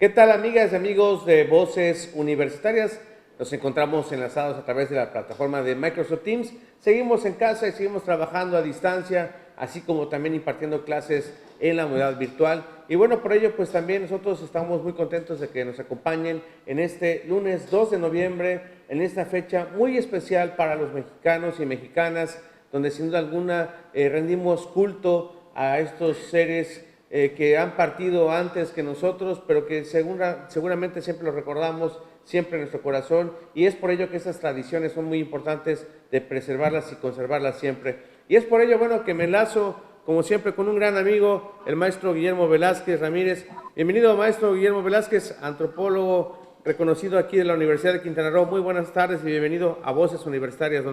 ¿Qué tal, amigas y amigos de Voces Universitarias? Nos encontramos enlazados a través de la plataforma de Microsoft Teams. Seguimos en casa y seguimos trabajando a distancia, así como también impartiendo clases en la modalidad virtual. Y bueno, por ello, pues también nosotros estamos muy contentos de que nos acompañen en este lunes 2 de noviembre, en esta fecha muy especial para los mexicanos y mexicanas, donde sin duda alguna rendimos culto a estos seres que han partido antes que nosotros, pero que seguramente siempre lo recordamos, siempre en nuestro corazón, y es por ello que esas tradiciones son muy importantes de preservarlas y conservarlas siempre. Y es por ello, bueno, que me enlazo, como siempre, con un gran amigo, el maestro Guillermo Velázquez Ramírez. Bienvenido, maestro Guillermo Velázquez, antropólogo reconocido aquí de la Universidad de Quintana Roo. Muy buenas tardes y bienvenido a Voces Universitarias,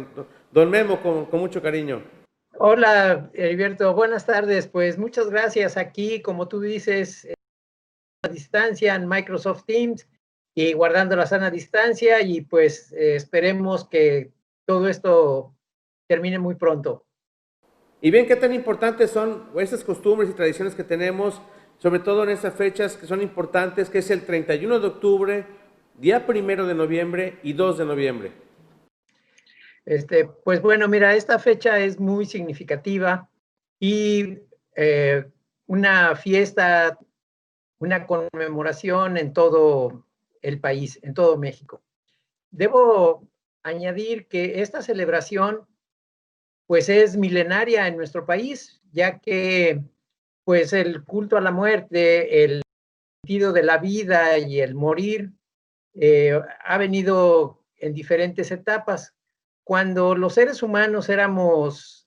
don Memo, con mucho cariño. Hola, Heriberto, buenas tardes. Pues muchas gracias aquí, como tú dices, a distancia en Microsoft Teams y guardando la sana distancia y pues esperemos que todo esto termine muy pronto. Y bien, qué tan importantes son estas costumbres y tradiciones que tenemos, sobre todo en estas fechas que son importantes, que es el 31 de octubre, día 1 de noviembre y 2 de noviembre. Pues bueno, mira, esta fecha es muy significativa y eh, una fiesta, una conmemoración en todo el país, en todo México. Debo añadir que esta celebración pues es milenaria en nuestro país, ya que pues el culto a la muerte, el sentido de la vida y el morir ha venido en diferentes etapas. Cuando los seres humanos éramos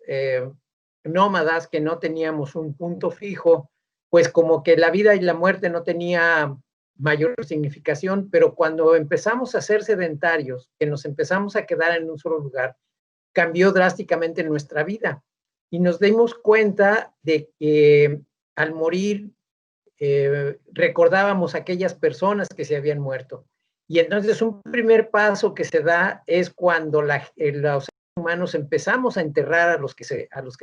nómadas, que no teníamos un punto fijo, pues como que la vida y la muerte no tenía mayor significación, pero cuando empezamos a ser sedentarios, que nos empezamos a quedar en un solo lugar, cambió drásticamente nuestra vida y nos dimos cuenta de que al morir recordábamos a aquellas personas que se habían muerto. Y entonces un primer paso que se da es cuando los seres humanos empezamos a enterrar a los que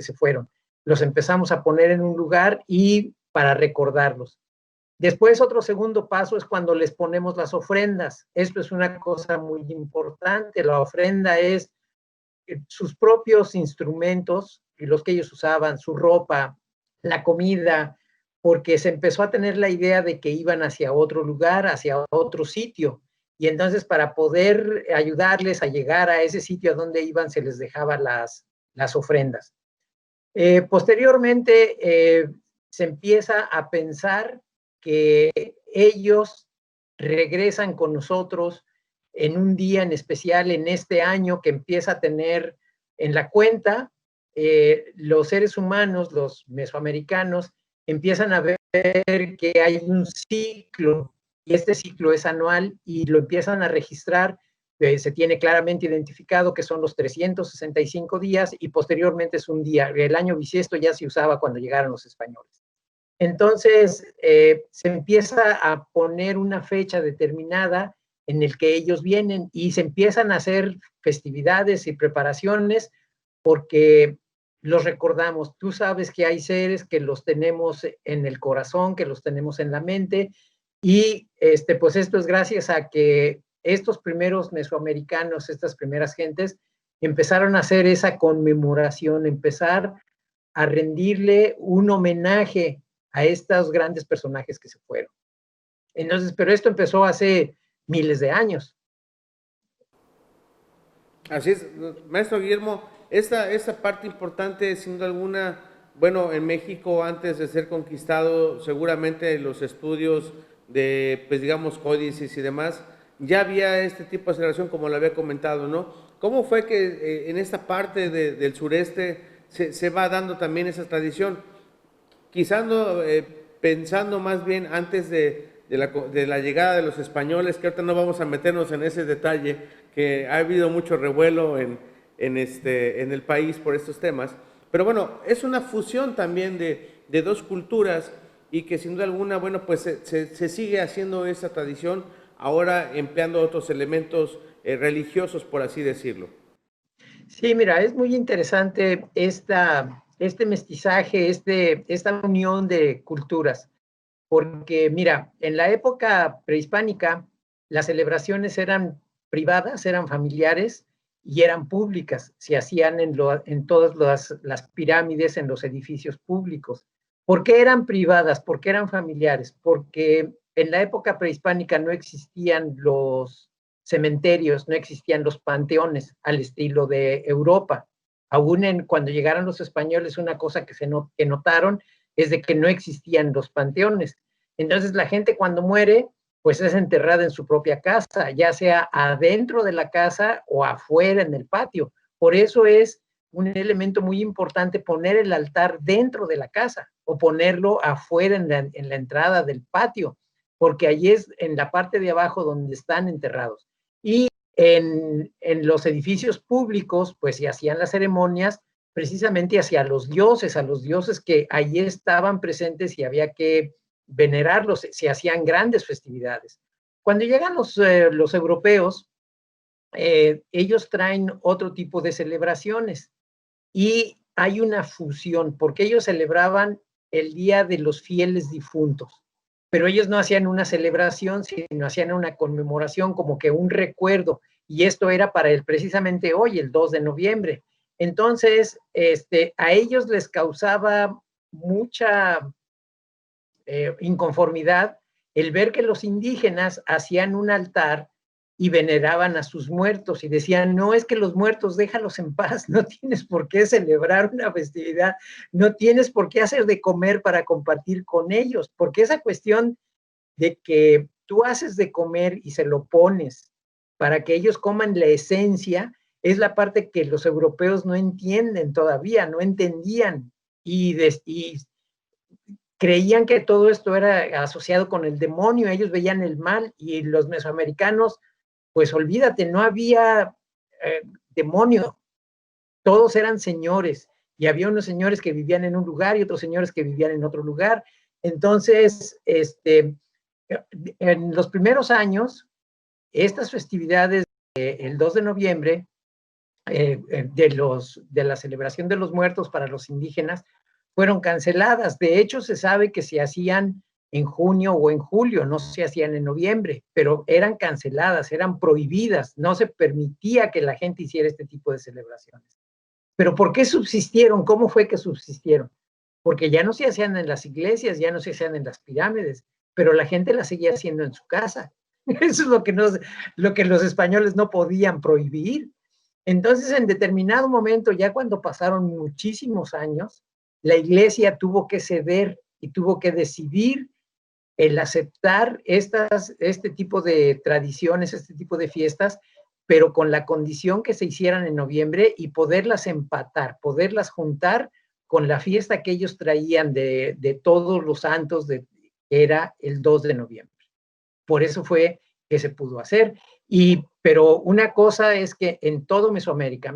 se fueron. Los empezamos a poner en un lugar y para recordarlos. Después, otro segundo paso es cuando les ponemos las ofrendas. Esto es una cosa muy importante. La ofrenda es sus propios instrumentos y los que ellos usaban, su ropa, la comida, porque se empezó a tener la idea de que iban hacia otro lugar, hacia otro sitio. Y entonces para poder ayudarles a llegar a ese sitio a donde iban, se les dejaba las ofrendas. Posteriormente, se empieza a pensar que ellos regresan con nosotros en un día en especial, en este año que empieza a tener en la cuenta, los seres humanos, los mesoamericanos, empiezan a ver que hay un ciclo y este ciclo es anual y lo empiezan a registrar. Se tiene claramente identificado que son los 365 días y posteriormente es un día. El año bisiesto ya se usaba cuando llegaron los españoles. Entonces, se empieza a poner una fecha determinada en el que ellos vienen y se empiezan a hacer festividades y preparaciones porque los recordamos. Tú sabes que hay seres que los tenemos en el corazón, que los tenemos en la mente y pues esto es gracias a que estos primeros mesoamericanos, estas primeras gentes, empezaron a hacer esa conmemoración, empezar a rendirle un homenaje a estos grandes personajes que se fueron. Entonces, pero esto empezó hace miles de años. Así es, maestro Guillermo, esta parte importante, sin duda alguna, bueno, en México antes de ser conquistado, seguramente los estudios de, pues digamos, códices y demás, ya había este tipo de celebración como lo había comentado, ¿no? ¿Cómo fue que en esta parte del sureste se va dando también esa tradición? Quizás no, pensando más bien antes de la llegada de los españoles, que ahorita no vamos a meternos en ese detalle, que ha habido mucho revuelo en el país por estos temas, pero bueno, es una fusión también de dos culturas y que sin duda alguna, bueno, pues se sigue haciendo esa tradición, ahora empleando otros elementos religiosos, por así decirlo. Sí, mira, es muy interesante este mestizaje, esta unión de culturas, porque mira, en la época prehispánica las celebraciones eran privadas, eran familiares y eran públicas, se hacían en todas las pirámides, en los edificios públicos. ¿Por qué eran privadas? ¿Por qué eran familiares? Porque en la época prehispánica no existían los cementerios, no existían los panteones al estilo de Europa. Aún cuando llegaron los españoles, una cosa que notaron es de que no existían los panteones. Entonces la gente cuando muere, pues es enterrada en su propia casa, ya sea adentro de la casa o afuera en el patio. Por eso es un elemento muy importante poner el altar dentro de la casa o ponerlo afuera en la entrada del patio, porque allí es en la parte de abajo donde están enterrados. Y en los edificios públicos, pues se hacían las ceremonias precisamente hacia los dioses, a los dioses que allí estaban presentes y había que venerarlos, se hacían grandes festividades. Cuando llegan los europeos, ellos traen otro tipo de celebraciones y hay una fusión, porque ellos celebraban el Día de los Fieles Difuntos, pero ellos no hacían una celebración, sino hacían una conmemoración como que un recuerdo, y esto era para precisamente hoy, el 2 de noviembre. Entonces, a ellos les causaba mucha inconformidad el ver que los indígenas hacían un altar y veneraban a sus muertos y decían, no, es que los muertos déjalos en paz, no tienes por qué celebrar una festividad, no tienes por qué hacer de comer para compartir con ellos, porque esa cuestión de que tú haces de comer y se lo pones para que ellos coman la esencia, es la parte que los europeos no entienden todavía, no entendían y creían que todo esto era asociado con el demonio, ellos veían el mal y los mesoamericanos, pues olvídate, no había demonio, todos eran señores y había unos señores que vivían en un lugar y otros señores que vivían en otro lugar. Entonces, en los primeros años, estas festividades, el 2 de noviembre, de la celebración de los muertos para los indígenas, fueron canceladas. De hecho, se sabe que se hacían en junio o en julio, no se hacían en noviembre, pero eran canceladas, eran prohibidas, no se permitía que la gente hiciera este tipo de celebraciones. Pero ¿por qué subsistieron? ¿Cómo fue que subsistieron? Porque ya no se hacían en las iglesias, ya no se hacían en las pirámides, pero la gente las seguía haciendo en su casa. Eso es lo que los españoles no podían prohibir. Entonces, en determinado momento, ya cuando pasaron muchísimos años, la iglesia tuvo que ceder y tuvo que decidir el aceptar este tipo de tradiciones, este tipo de fiestas, pero con la condición que se hicieran en noviembre y poderlas empatar, poderlas juntar con la fiesta que ellos traían de todos los santos, que era el 2 de noviembre. Por eso fue que se pudo hacer. Pero una cosa es que en todo Mesoamérica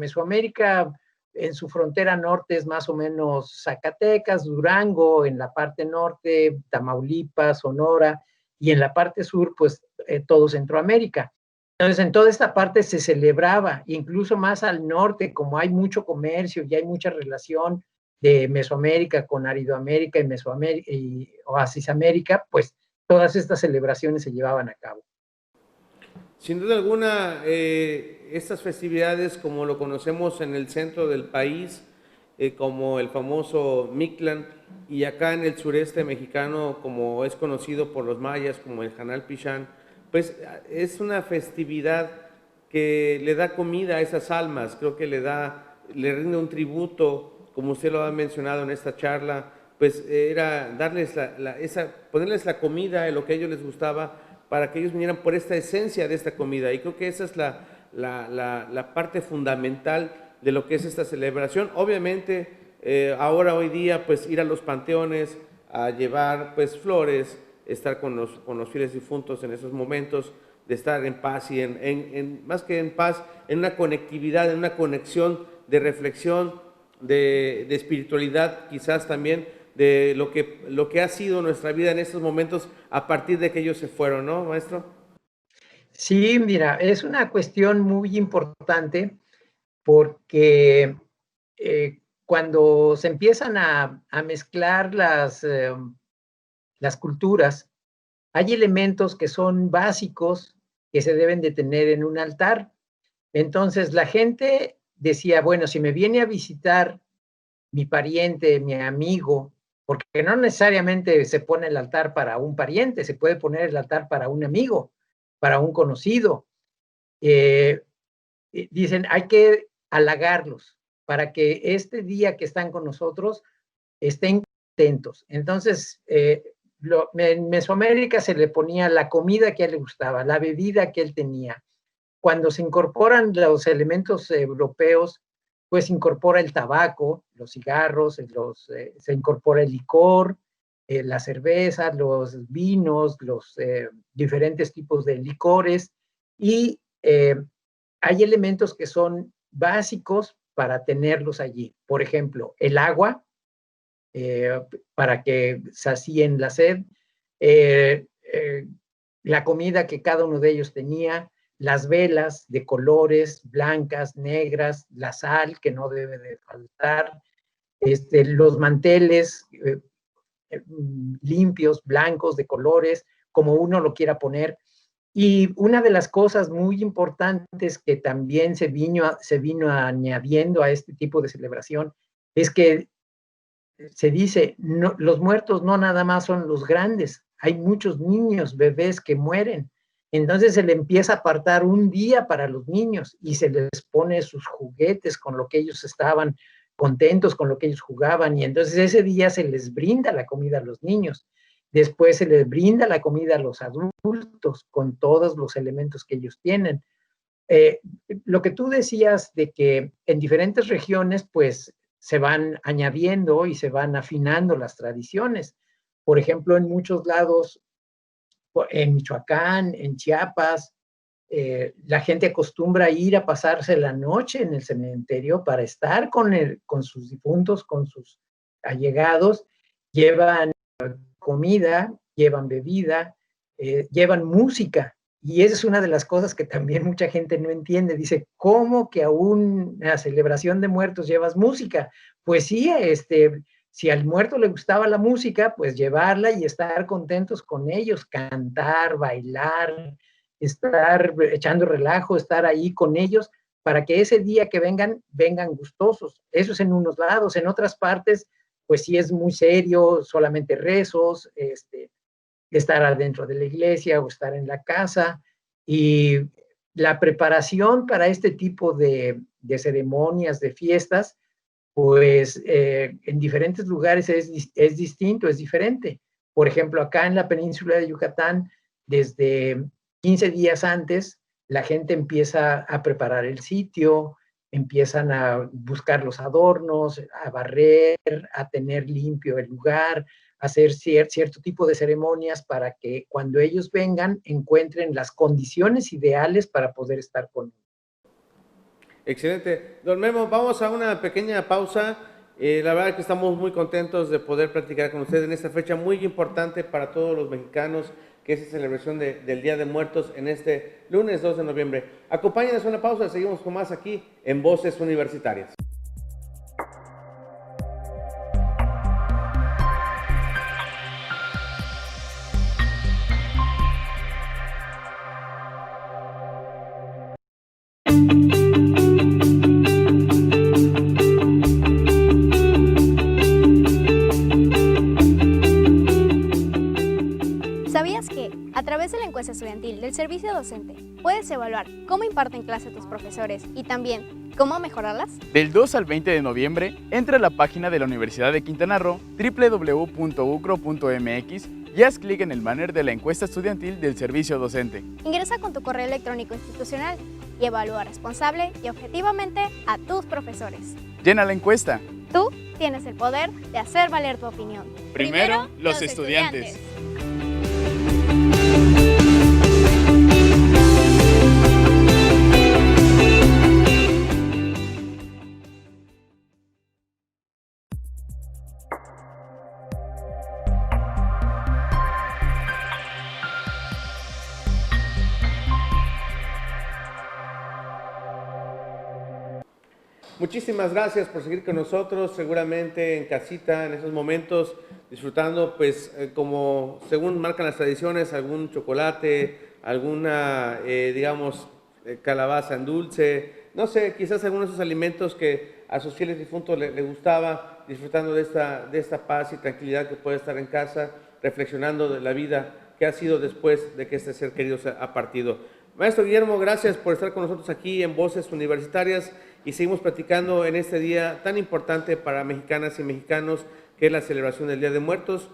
en su frontera norte es más o menos Zacatecas, Durango, en la parte norte, Tamaulipas, Sonora, y en la parte sur, pues todo Centroamérica. Entonces, en toda esta parte se celebraba, incluso más al norte, como hay mucho comercio y hay mucha relación de Mesoamérica con Aridoamérica y Mesoamérica y Oasis América, pues todas estas celebraciones se llevaban a cabo. Sin duda alguna, estas festividades, como lo conocemos en el centro del país, como el famoso Mictlán, y acá en el sureste mexicano, como es conocido por los mayas, como el Hanal Pichán, pues es una festividad que le da comida a esas almas, creo que le rinde un tributo, como usted lo ha mencionado en esta charla, pues era darles ponerles la comida de lo que a ellos les gustaba, para que ellos vinieran por esta esencia de esta comida. Y creo que esa es la parte fundamental de lo que es esta celebración. Obviamente, ahora, hoy día, pues ir a los panteones, a llevar pues flores, estar con los fieles difuntos en esos momentos, de estar en paz y más que en paz, en una conectividad, en una conexión de reflexión, de espiritualidad, quizás también, de lo que ha sido nuestra vida en estos momentos a partir de que ellos se fueron, ¿no, maestro? Sí, mira, es una cuestión muy importante porque cuando se empiezan a mezclar las culturas, hay elementos que son básicos que se deben de tener en un altar. Entonces la gente decía, bueno, si me viene a visitar mi pariente, mi amigo, porque no necesariamente se pone el altar para un pariente, se puede poner el altar para un amigo, para un conocido. Dicen, hay que halagarlos para que este día que están con nosotros estén contentos. Entonces, en Mesoamérica se le ponía la comida que a él le gustaba, la bebida que él tenía. Cuando se incorporan los elementos europeos, pues se incorpora el tabaco, los cigarros, se incorpora el licor, la cerveza, los vinos, los diferentes tipos de licores, y hay elementos que son básicos para tenerlos allí. Por ejemplo, el agua, para que sacíen la sed, la comida que cada uno de ellos tenía, las velas de colores blancas, negras, la sal que no debe de faltar, los manteles limpios, blancos, de colores, como uno lo quiera poner. Y una de las cosas muy importantes que también se vino añadiendo a este tipo de celebración es que se dice, no, los muertos no nada más son los grandes, hay muchos niños, bebés que mueren. Entonces se le empieza a apartar un día para los niños y se les pone sus juguetes con lo que ellos estaban contentos, con lo que ellos jugaban, y entonces ese día se les brinda la comida a los niños. Después se les brinda la comida a los adultos con todos los elementos que ellos tienen. Lo que tú decías de que en diferentes regiones, pues, se van añadiendo y se van afinando las tradiciones. Por ejemplo, en muchos lados, en Michoacán, en Chiapas, la gente acostumbra ir a pasarse la noche en el cementerio para estar con sus difuntos, con sus allegados. Llevan comida, llevan bebida, llevan música. Y esa es una de las cosas que también mucha gente no entiende. Dice, ¿cómo que a una celebración de muertos llevas música? Pues sí, si al muerto le gustaba la música, pues llevarla y estar contentos con ellos, cantar, bailar, estar echando relajo, estar ahí con ellos, para que ese día que vengan gustosos. Eso es en unos lados. En otras partes, pues sí es muy serio, solamente rezos, estar adentro de la iglesia o estar en la casa. Y la preparación para este tipo de ceremonias, de fiestas, pues en diferentes lugares es distinto, es diferente. Por ejemplo, acá en la península de Yucatán, desde 15 días antes, la gente empieza a preparar el sitio, empiezan a buscar los adornos, a barrer, a tener limpio el lugar, hacer cierto tipo de ceremonias para que cuando ellos vengan encuentren las condiciones ideales para poder estar con ellos. Excelente. Don Memo, vamos a una pequeña pausa. La verdad es que estamos muy contentos de poder platicar con usted en esta fecha muy importante para todos los mexicanos, que es la celebración del Día de Muertos en este lunes 2 de noviembre. Acompáñenos a una pausa, seguimos con más aquí en Voces Universitarias. ¿Sabías que, a través de la encuesta estudiantil del servicio docente, puedes evaluar cómo imparten clase tus profesores y también cómo mejorarlas? Del 2 al 20 de noviembre, entra a la página de la Universidad de Quintana Roo, www.ucro.mx, y haz clic en el banner de la encuesta estudiantil del servicio docente. Ingresa con tu correo electrónico institucional y evalúa responsable y objetivamente a tus profesores. Llena la encuesta. Tú tienes el poder de hacer valer tu opinión. Primero, los estudiantes. muchísimas gracias por seguir con nosotros, seguramente en casita, en esos momentos, disfrutando, pues, como según marcan las tradiciones, algún chocolate, alguna, digamos, calabaza en dulce, no sé, quizás algunos de esos alimentos que a sus fieles difuntos le gustaba, disfrutando de esta paz y tranquilidad que puede estar en casa, reflexionando de la vida que ha sido después de que este ser querido se ha partido. Maestro Guillermo, gracias por estar con nosotros aquí en Voces Universitarias y seguimos platicando en este día tan importante para mexicanas y mexicanos, que es la celebración del Día de Muertos.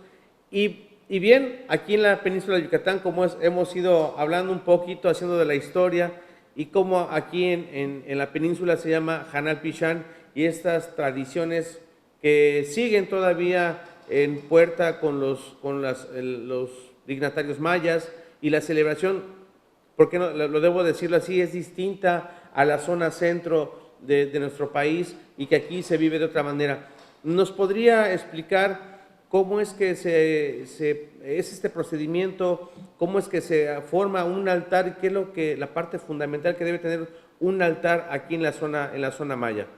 Y bien, aquí en la península de Yucatán, como hemos ido hablando un poquito, haciendo de la historia, y como aquí en la península se llama Hanal Pichán, y estas tradiciones que siguen todavía en puerta con los dignatarios mayas, y la celebración, porque no, lo debo decirlo así, es distinta a la zona centro de nuestro país, y que aquí se vive de otra manera. ¿Nos podría explicar cómo es que es este procedimiento, cómo es que se forma un altar y qué es lo que la parte fundamental que debe tener un altar aquí en la zona maya?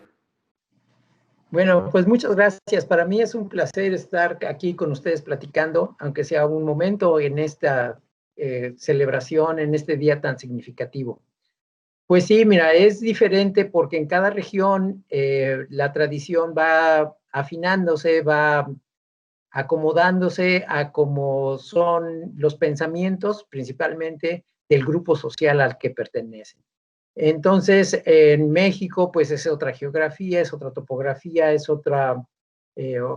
Bueno, pues muchas gracias. Para mí es un placer estar aquí con ustedes platicando, aunque sea un momento en esta celebración, en este día tan significativo. Pues sí, mira, es diferente porque en cada región la tradición va afinándose, va acomodándose a cómo son los pensamientos, principalmente del grupo social al que pertenecen. Entonces, en México, pues es otra geografía, es otra topografía, es otra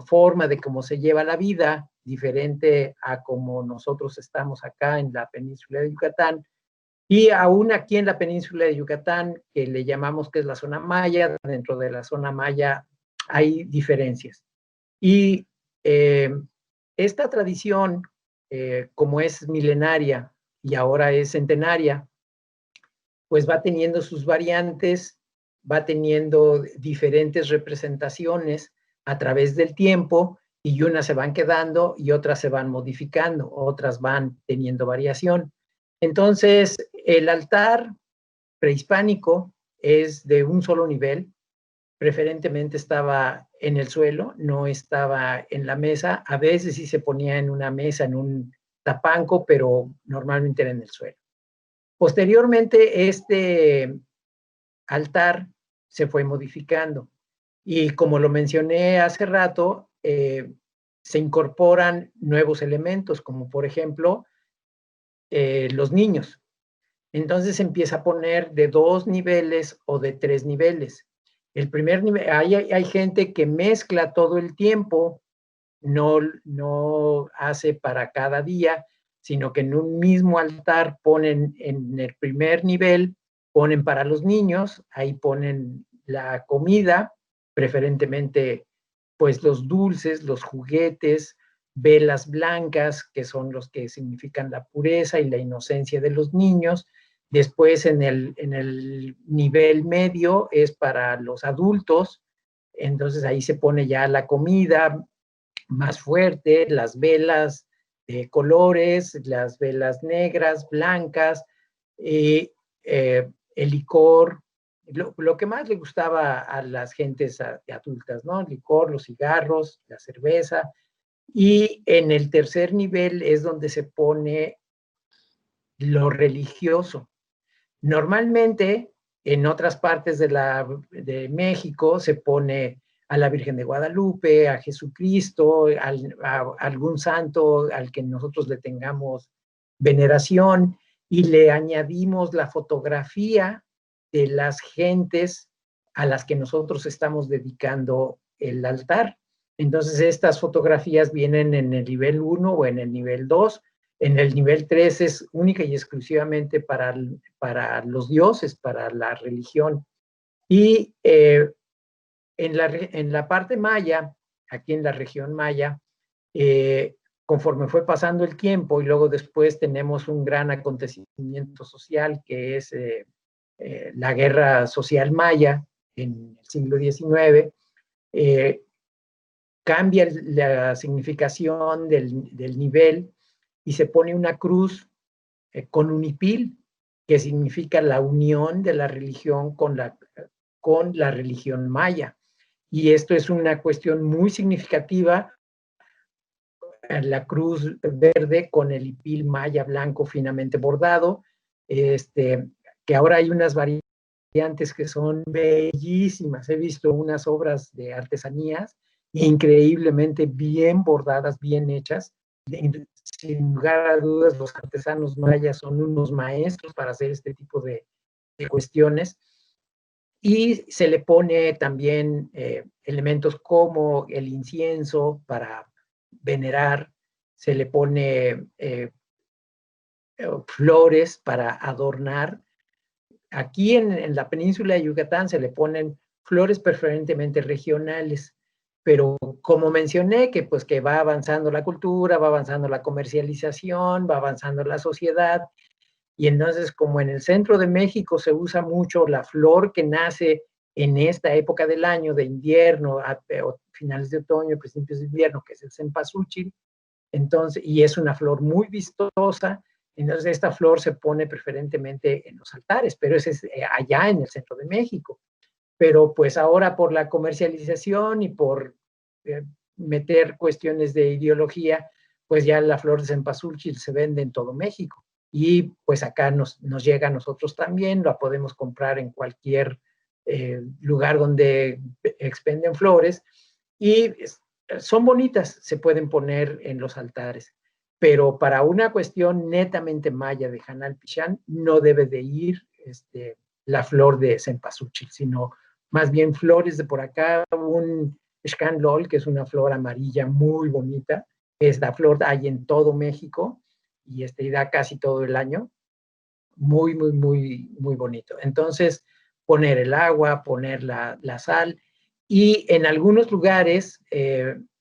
forma de cómo se lleva la vida, diferente a como nosotros estamos acá en la península de Yucatán. Y aún aquí en la península de Yucatán, que le llamamos que es la zona maya, dentro de la zona maya hay diferencias. Y esta tradición, como es milenaria y ahora es centenaria, pues va teniendo sus variantes, va teniendo diferentes representaciones a través del tiempo, y unas se van quedando y otras se van modificando, otras van teniendo variación. Entonces, el altar prehispánico es de un solo nivel, preferentemente estaba en el suelo, no estaba en la mesa. A veces sí se ponía en una mesa, en un tapanco, pero normalmente era en el suelo. Posteriormente, este altar se fue modificando y, como lo mencioné hace rato, se incorporan nuevos elementos, como por ejemplo los niños. Entonces se empieza a poner de 2 niveles o de 3 niveles. El primer nivel, hay gente que mezcla todo el tiempo, no hace para cada día, sino que en un mismo altar ponen en el primer nivel, ponen para los niños, ahí ponen la comida, preferentemente pues los dulces, los juguetes, velas blancas, que son los que significan la pureza y la inocencia de los niños. Después en el nivel medio es para los adultos, entonces ahí se pone ya la comida más fuerte, las velas de colores, las velas negras, blancas, el licor, lo que más le gustaba a las gentes adultas, ¿no? El licor, los cigarros, la cerveza. Y en el tercer nivel es donde se pone lo religioso. Normalmente, en otras partes de México se pone a la Virgen de Guadalupe, a Jesucristo, a algún santo al que nosotros le tengamos veneración, y le añadimos la fotografía de las gentes a las que nosotros estamos dedicando el altar. Entonces, estas fotografías vienen en el nivel 1 o en el nivel 2. En el nivel 3 es única y exclusivamente para los dioses, para la religión. Y en la parte maya, aquí en la región maya, conforme fue pasando el tiempo y luego después tenemos un gran acontecimiento social que es la guerra social maya en el siglo XIX, cambia la significación del nivel y se pone una cruz con unipil, que significa la unión de la religión con con la religión maya. Y esto es una cuestión muy significativa, la cruz verde con el hipil maya blanco finamente bordado, que ahora hay unas variantes que son bellísimas. He visto unas obras de artesanías increíblemente bien bordadas, bien hechas. Sin lugar a dudas, los artesanos mayas son unos maestros para hacer este tipo de cuestiones. Y se le pone también elementos como el incienso para venerar, se le pone flores para adornar. Aquí en la península de Yucatán se le ponen flores preferentemente regionales, pero como mencioné, que pues que va avanzando la cultura, va avanzando la comercialización, va avanzando la sociedad, y entonces como en el centro de México se usa mucho la flor que nace en esta época del año, de invierno, a finales de otoño, principios de invierno, que es el cempasúchil, entonces, y es una flor muy vistosa, entonces esta flor se pone preferentemente en los altares, pero ese es allá en el centro de México. Pero pues ahora por la comercialización y por meter cuestiones de ideología, pues ya la flor de cempasúchil se vende en todo México. Y pues acá nos llega a nosotros también, la podemos comprar en cualquier lugar donde expenden flores, y son bonitas, se pueden poner en los altares. Pero para una cuestión netamente maya de Hanal Pichán, no debe de ir la flor de cempasúchil, sino más bien flores de por acá, un Xcanlol, que es una flor amarilla muy bonita. Esta flor hay en todo México y da casi todo el año. Muy, muy, muy, muy bonito. Entonces, poner el agua, poner la sal, y en algunos lugares,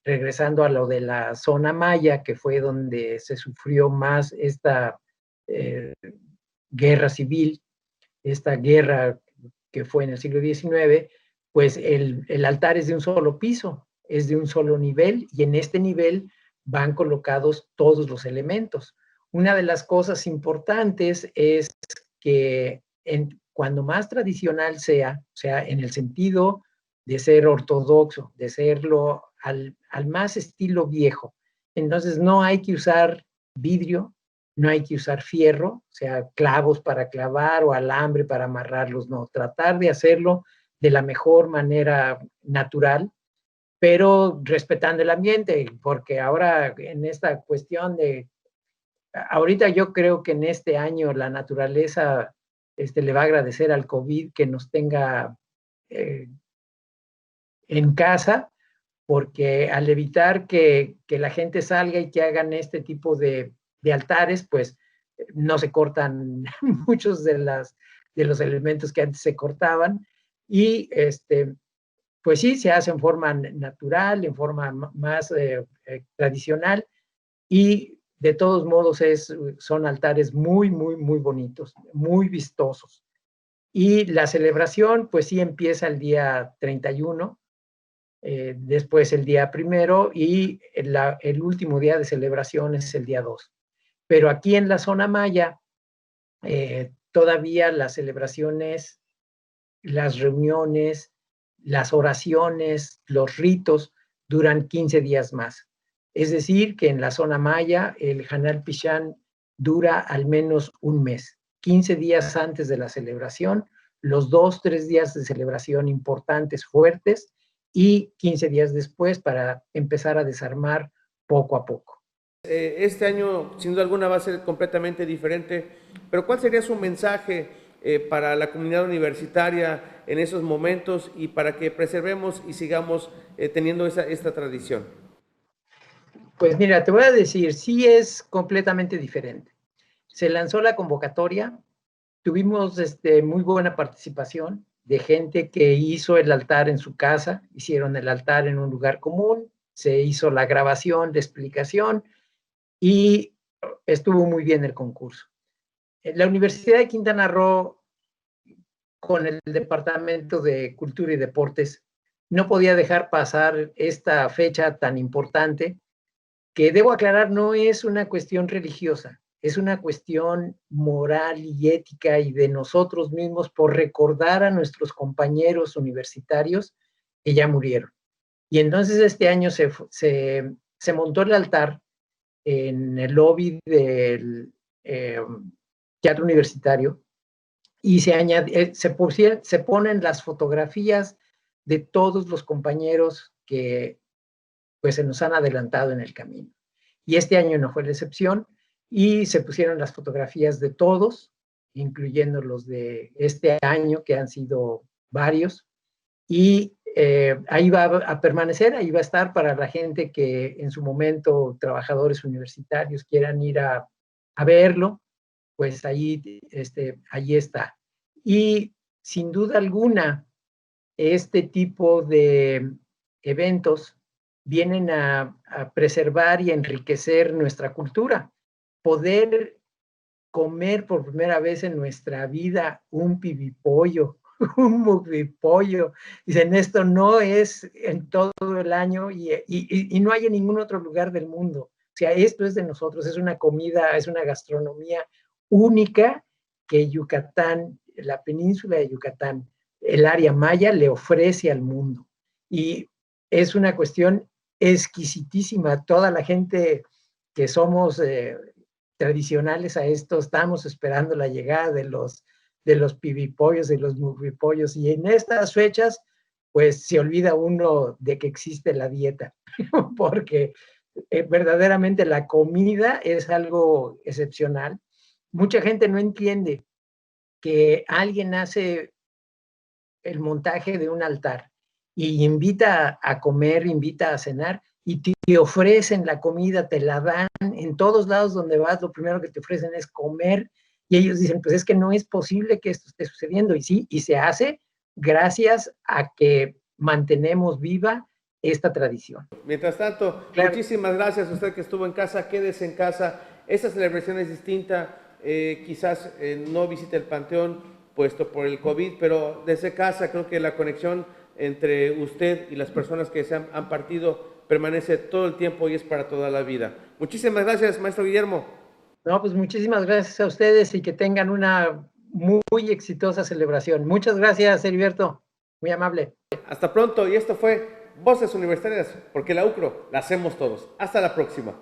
regresando a lo de la zona maya, que fue donde se sufrió más esta guerra civil, esta guerra que fue en el siglo XIX, pues el altar es de un solo piso, es de un solo nivel, y en este nivel van colocados todos los elementos. Una de las cosas importantes es que cuando más tradicional sea, o sea, en el sentido de ser ortodoxo, de serlo al más estilo viejo, entonces no hay que usar vidrio, no hay que usar fierro, o sea, clavos para clavar o alambre para amarrarlos, no, tratar de hacerlo de la mejor manera natural, pero respetando el ambiente, porque ahora en esta cuestión ahorita yo creo que en este año la naturaleza le va a agradecer al COVID que nos tenga en casa, porque al evitar que la gente salga y que hagan este tipo de altares, pues no se cortan muchos de los elementos que antes se cortaban, y pues sí, se hace en forma natural, en forma más tradicional, y de todos modos son altares muy, muy, muy bonitos, muy vistosos. Y la celebración, pues sí, empieza el día 31, después el día 1, y el último día de celebración es el día 2. Pero aquí en la zona maya, todavía las celebraciones, las reuniones, las oraciones, los ritos duran 15 días más. Es decir, que en la zona maya el Hanal Pichán dura al menos un mes, 15 días antes de la celebración, los 2-3 días de celebración importantes, fuertes, y 15 días después para empezar a desarmar poco a poco. Este año, sin duda alguna, va a ser completamente diferente, pero ¿cuál sería su mensaje para la comunidad universitaria en esos momentos y para que preservemos y sigamos teniendo esta tradición? Pues mira, te voy a decir, sí es completamente diferente. Se lanzó la convocatoria, tuvimos muy buena participación de gente que hizo el altar en su casa, hicieron el altar en un lugar común, se hizo la grabación, la explicación, y estuvo muy bien el concurso. La Universidad de Quintana Roo, con el Departamento de Cultura y Deportes, no podía dejar pasar esta fecha tan importante, que debo aclarar no es una cuestión religiosa, es una cuestión moral y ética y de nosotros mismos por recordar a nuestros compañeros universitarios que ya murieron. Y entonces este año se montó el altar en el lobby del teatro universitario y se ponen las fotografías de todos los compañeros que pues se nos han adelantado en el camino. Y este año no fue la excepción y se pusieron las fotografías de todos, incluyendo los de este año, que han sido varios, y ahí va a permanecer, ahí va a estar para la gente que en su momento, trabajadores universitarios, quieran ir a verlo, pues ahí está. Y sin duda alguna, este tipo de eventos vienen a preservar y enriquecer nuestra cultura. Poder comer por primera vez en nuestra vida un pibipollo, un mukbipollo. Dicen, esto no es en todo el año y no hay en ningún otro lugar del mundo. O sea, esto es de nosotros, es una comida, es una gastronomía única que Yucatán, la península de Yucatán, el área maya le ofrece al mundo. Y es una cuestión exquisitísima. Toda la gente que somos tradicionales a esto, estamos esperando la llegada de los pibipollos, de los mukbipollos, y en estas fechas, pues se olvida uno de que existe la dieta, porque verdaderamente la comida es algo excepcional. Mucha gente no entiende que alguien hace el montaje de un altar y invita a comer, invita a cenar, y te ofrecen la comida, te la dan en todos lados donde vas, lo primero que te ofrecen es comer, y ellos dicen, pues es que no es posible que esto esté sucediendo, y sí, y se hace gracias a que mantenemos viva esta tradición. Mientras tanto, claro, muchísimas gracias a usted que estuvo en casa, quédese en casa, esta celebración es distinta, quizás no visite el panteón puesto por el COVID, pero desde casa creo que la conexión entre usted y las personas que han partido permanece todo el tiempo y es para toda la vida. Muchísimas gracias, maestro Guillermo. No, pues muchísimas gracias a ustedes y que tengan una muy exitosa celebración. Muchas gracias, Heriberto. Muy amable. Hasta pronto, y esto fue Voces Universitarias, porque la UCRO la hacemos todos. Hasta la próxima.